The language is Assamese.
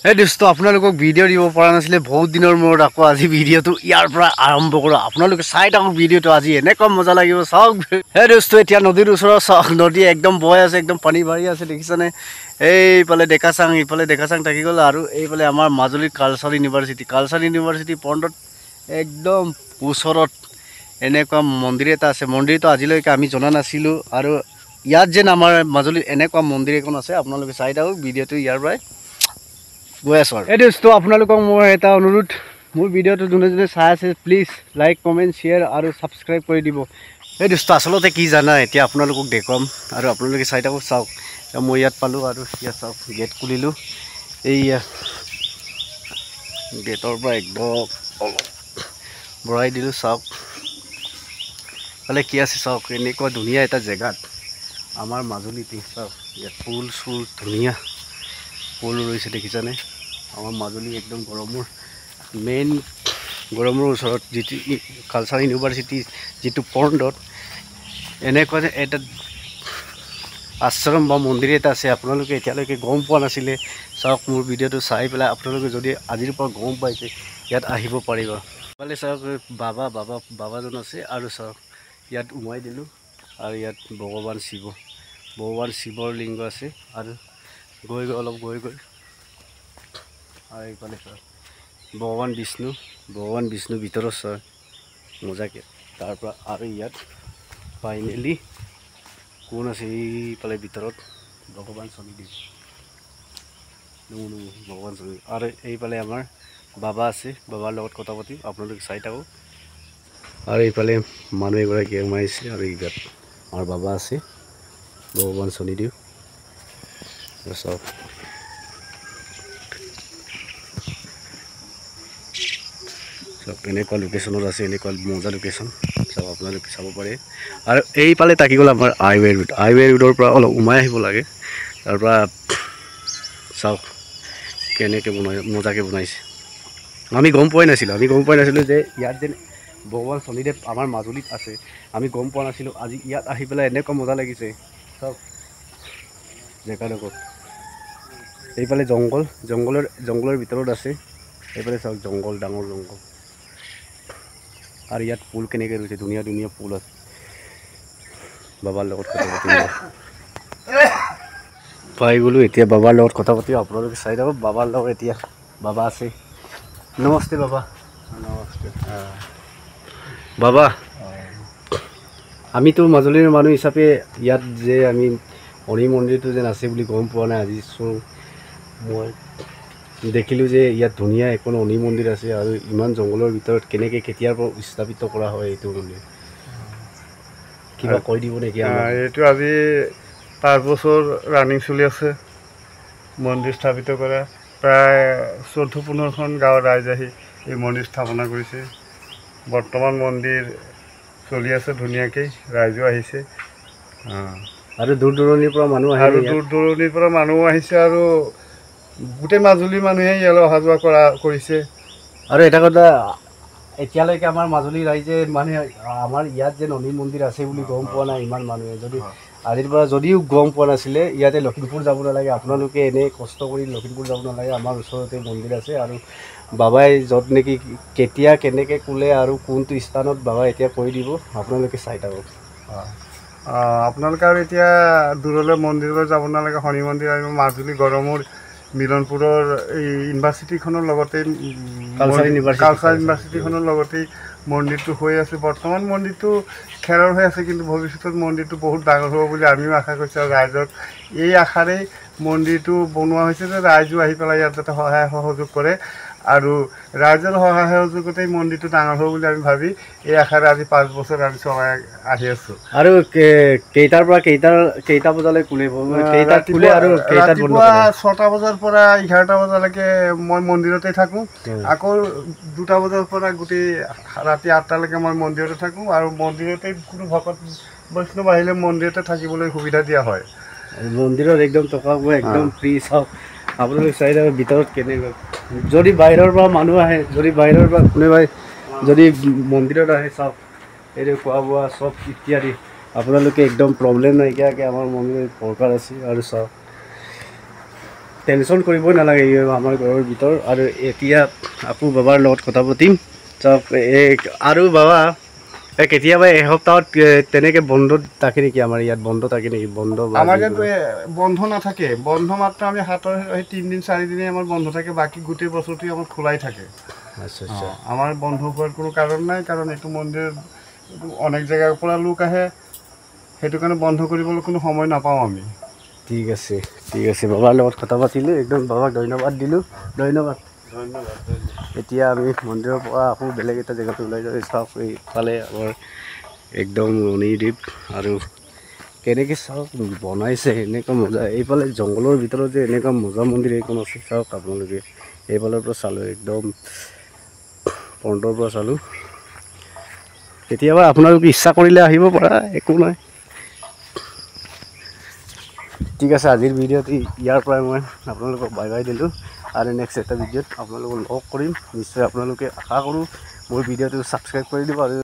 এই দোস্ত আপোনালোকক ভিডিঅ' দিব পৰা নাছিলে বহুত দিনৰ মূৰত আকৌ আজি ভিডিঅ'টো ইয়াৰ পৰা আৰম্ভ কৰোঁ আপোনালোকে চাই থাকক ভিডিঅ'টো আজি এনেকুৱা মজা লাগিব চাওক সেই দোস্ত এতিয়া নদীৰ ওচৰত চাওক নদী একদম বৈ আছে একদম পানী বাঢ়ি আছে দেখিছানে এইফালে ডেকাচাং ইফালে ডেকাচাং থাকি গ'ল আৰু এইফালে আমাৰ মাজুলীৰ কালচাৰ ইউনিভাৰ্চিটি পণ্ডত একদম ওচৰত এনেকুৱা মন্দিৰ এটা আছে মন্দিৰটো আজিলৈকে আমি জনা নাছিলোঁ আৰু ইয়াত যেন আমাৰ মাজুলীত এনেকুৱা মন্দিৰ এখন আছে আপোনালোকে চাই থাকক ভিডিঅ'টো ইয়াৰ পৰাই গৈ আছোঁ আৰু এই দোস্ত আপোনালোকক মোৰ এটা অনুৰোধ মোৰ ভিডিঅ'টো যোনে যোনে চাই আছে প্লিজ লাইক কমেণ্ট শ্বেয়াৰ আৰু ছাবস্ক্ৰাইব কৰি দিব এই দোস্ত আচলতে কি জানা এতিয়া আপোনালোকক দেখুৱাম আৰু আপোনালোকে চাই থাকক চাওক মই ইয়াত পালোঁ আৰু ইয়াত চাওক গেট খুলিলোঁ এইয়া গেটৰ পৰা একদম অলপ ভৰাই দিলোঁ চাওক ফালে কি আছে চাওক এনেকুৱা ধুনীয়া এটা জেগাত আমাৰ মাজুলীতে চাওক ইয়াত ফুল চুল ধুনীয়া ফুল ৰৈছে দেখিছানে আমাৰ মাজুলী একদম গৰমৰ ওচৰত যিটো কালচাৰ ইউনিভাৰ্চিটি যিটো পণ্ডত এনেকুৱা যে এটা আশ্ৰম বা মন্দিৰ এটা আছে আপোনালোকে এতিয়ালৈকে গম পোৱা নাছিলে চাওক মোৰ ভিডিঅ'টো চাই পেলাই আপোনালোকে যদি আজিৰ পৰা গম পাইছে ইয়াত আহিব পাৰিব মানে চাওক বাবাজন আছে আৰু চাওক ইয়াত উমাই দিলোঁ আৰু ইয়াত ভগৱান শিৱৰ লিংগ আছে আৰু গৈ অলপ গৈ আৰু এইফালে চাওক ভগৱান বিষ্ণু ভিতৰত চাওক মজাকৈ তাৰপৰা আৰু ইয়াত ফাইনেলি কোন আছে এইফালে ভিতৰত ভগৱান শনিদেৱ ভগৱান শনিদেৱ আৰু এইফালে আমাৰ বাবা আছে বাবাৰ লগত কথা পাতি আপোনালোকে চাই থাকক আৰু এইফালে মানুহ এগৰাকী সোমাইছে আৰু ইয়াত আমাৰ বাবা আছে ভগৱান শনিদেৱ চাওক চাওক এনেকুৱা লোকেশ্যনত আছে এনেকুৱা মজা লোকেশ্যন চাওক আপোনালোকে চাব পাৰে আৰু এইফালে থাকি গ'ল আমাৰ হাইৱে ৰোডৰ পৰা অলপ সোমাই আহিব লাগে তাৰপৰা চাওক কেনেকৈ মজাকৈ বনাইছে আমি গম পোৱাই নাছিলোঁ যে ইয়াত যেন ভগৱান শনিদেৱ আমাৰ মাজুলীত আছে আমি গম পোৱা নাছিলোঁ আজি ইয়াত আহি পেলাই এনেকুৱা মজা লাগিছে চাওক জেগাডোখৰ এইফালে জংঘলৰ ভিতৰত আছে এইফালে চাওক ডাঙৰ জংঘল আৰু ইয়াত পুল কেনেকৈ ৰৈছে ধুনীয়া পুল আছে বাবাৰ লগত কথা পাতি পাই গ'লোঁ এতিয়া বাবাৰ লগত কথা পাতি আপোনালোকে চাই থাকক বাবাৰ লগত এতিয়া বাবা আছে নমস্তে বাবা নমস্তে বাবা আমিতো মাজুলীৰ মানুহ হিচাপে ইয়াত যে আমি হৰি মন্দিৰটো যেন আছে বুলি গম পোৱা নাই আজি মই দেখিলোঁ যে ইয়াত ধুনীয়া এখন হৰি মন্দিৰ আছে আৰু ইমান জংঘলৰ ভিতৰত কেনেকৈ কেতিয়াৰ পৰা স্থাপিত কৰা হয় এইটো মন্দিৰ কিবা কৈ দিব নেকি এইটো আজি 5 বছৰ ৰানিং চলি আছে মন্দিৰ স্থাপিত কৰা প্ৰায় 14-15খন গাঁৱৰ ৰাইজ আহি এই মন্দিৰ স্থাপনা কৰিছে বৰ্তমান মন্দিৰ চলি আছে ধুনীয়াকৈ ৰাইজো আহিছে আৰু দূৰ দূৰণিৰ পৰা মানুহ আহিছে আৰু গোটেই মাজুলীৰ মানুহে ইয়ালৈ অহা যোৱা কৰিছে আৰু এটা কথা এতিয়ালৈকে আমাৰ মাজুলী ৰাইজে মানে আমাৰ ইয়াত যে নদী মন্দিৰ আছে বুলি গম পোৱা নাই ইমান মানুহে যদি আজিৰ পৰা যদিও গম পোৱা নাছিলে ইয়াতে লখিমপুৰ যাব নালাগে আপোনালোকে এনেই কষ্ট কৰি লখিমপুৰ যাব নালাগে আমাৰ ওচৰতে মন্দিৰ আছে আৰু বাবাই য'ত নেকি কেতিয়া কেনেকৈ কোলে আৰু কোনটো স্থানত বাবাই এতিয়া কৈ দিব আপোনালোকে চাই থাকক আপোনালোকে আৰু এতিয়া দূৰলৈ মন্দিৰলৈ যাব নালাগে শনি মন্দিৰ আৰু মাজুলী গড়মূৰ মিলনপুৰৰ এই ইউনিভাৰ্চিটিখনৰ লগতে কালচাৰ ইউনিভাৰ্চিটিখনৰ লগতেই মন্দিৰটো হৈ আছে বৰ্তমান মন্দিৰটো খেৰৰ হৈ আছে কিন্তু ভৱিষ্যতত মন্দিৰটো বহুত ডাঙৰ হ'ব বুলি আমিও আশা কৰিছোঁ আৰু ৰাইজক এই আশাৰেই মন্দিৰটো বনোৱা হৈছে যে ৰাইজো আহি পেলাই ইয়াত যাতে সহায় সহযোগ কৰে আৰু ৰাইজৰ সহায় সহযোগতেই মন্দিৰটো ডাঙৰ হ'ব বুলি আমি ভাবি এই আশাৰে আজি 5 বছৰ আমি চলাই আহি আছোঁ আৰু কেইটাৰ পৰা কেইটা বজালৈ খুলিব ৰাতিপুৱা 6টা বজাৰ পৰা 11টা বজালৈকে মই মন্দিৰতে থাকোঁ আকৌ 2টা বজাৰ পৰা গোটেই ৰাতি 8টালৈকে মই মন্দিৰতে থাকোঁ আৰু মন্দিৰতে কোনো ভকত বৈষ্ণৱ আহিলে মন্দিৰতে থাকিবলৈ সুবিধা দিয়া হয় মন্দিৰত একদম টকা একদম ফ্ৰী চাওক আপোনালোকে চাই থাকক ভিতৰত কেনেকৈ যদি বাহিৰৰ পৰা মানুহ আহে যদি বাহিৰৰ পৰা কোনোবাই যদি মন্দিৰত আহে চাওক এইটো খোৱা বোৱা চব ইত্যাদি আপোনালোকে একদম প্ৰব্লেম নাইকিয়াকৈ আমাৰ মন্দিৰত দৰকাৰ আছে আৰু চাওক টেনশ্যন কৰিবই নালাগে আমাৰ ঘৰৰ ভিতৰ। আৰু এতিয়া আকৌ বাবাৰ লগত কথা পাতিম চাওক। আৰু বাবা কেতিয়াবা এসপ্তাহত তেনেকৈ বন্ধ থাকে নেকি? আমাৰ ইয়াত বন্ধ থাকে নেকি? বন্ধ আমাৰ ইয়াত বন্ধ নাথাকে। বন্ধ মাত্ৰ আমি হাতৰ সেই 3 দিন 4 দিনে আমাৰ বন্ধ থাকে, বাকী গোটেই বছৰটো আমাৰ খোলাই থাকে। আচ্ছা আচ্ছা। আমাৰ বন্ধ হোৱাৰ কোনো কাৰণ নাই, কাৰণ এইটো মন্দিৰ অনেক জেগাৰ পৰা লোক আহে, সেইটো কাৰণে বন্ধ কৰিবলৈ কোনো সময় নাপাওঁ আমি। ঠিক আছে ঠিক আছে, বাবাৰ লগত কথা পাতিলোঁ, একদম বাবাক ধন্যবাদ দিলোঁ। ধন্যবাদ ধন্যবাদ। এতিয়া আমি মন্দিৰৰ পৰা আকৌ বেলেগ এটা জেগাত ওলাই যাই চাওক। এইফালে আমাৰ একদম মণিদ্বীপ, আৰু কেনেকৈ চাওক বনাইছে এনেকুৱা মজা। এইফালে জংঘলৰ ভিতৰত যে এনেকুৱা মজা মন্দিৰ এইখন আছে চাওক আপোনালোকে। এইফালৰ পৰা চালোঁ, একদম ফ্ৰণ্টৰ পৰা চালোঁ। কেতিয়াবা আপোনালোকে ইচ্ছা কৰিলে আহিব পৰা, একো নাই। ঠিক আছে, আজিৰ ভিডিঅ'ত ইয়াৰ পৰাই মই আপোনালোকক বাই বাই দিলোঁ। আৰু নেক্সট এটা ভিডিঅ'ত আপোনালোকক লগ কৰিম নিশ্চয়। আপোনালোকে আশা কৰোঁ মোৰ ভিডিঅ'টো ছাবস্ক্ৰাইব কৰি দিব আৰু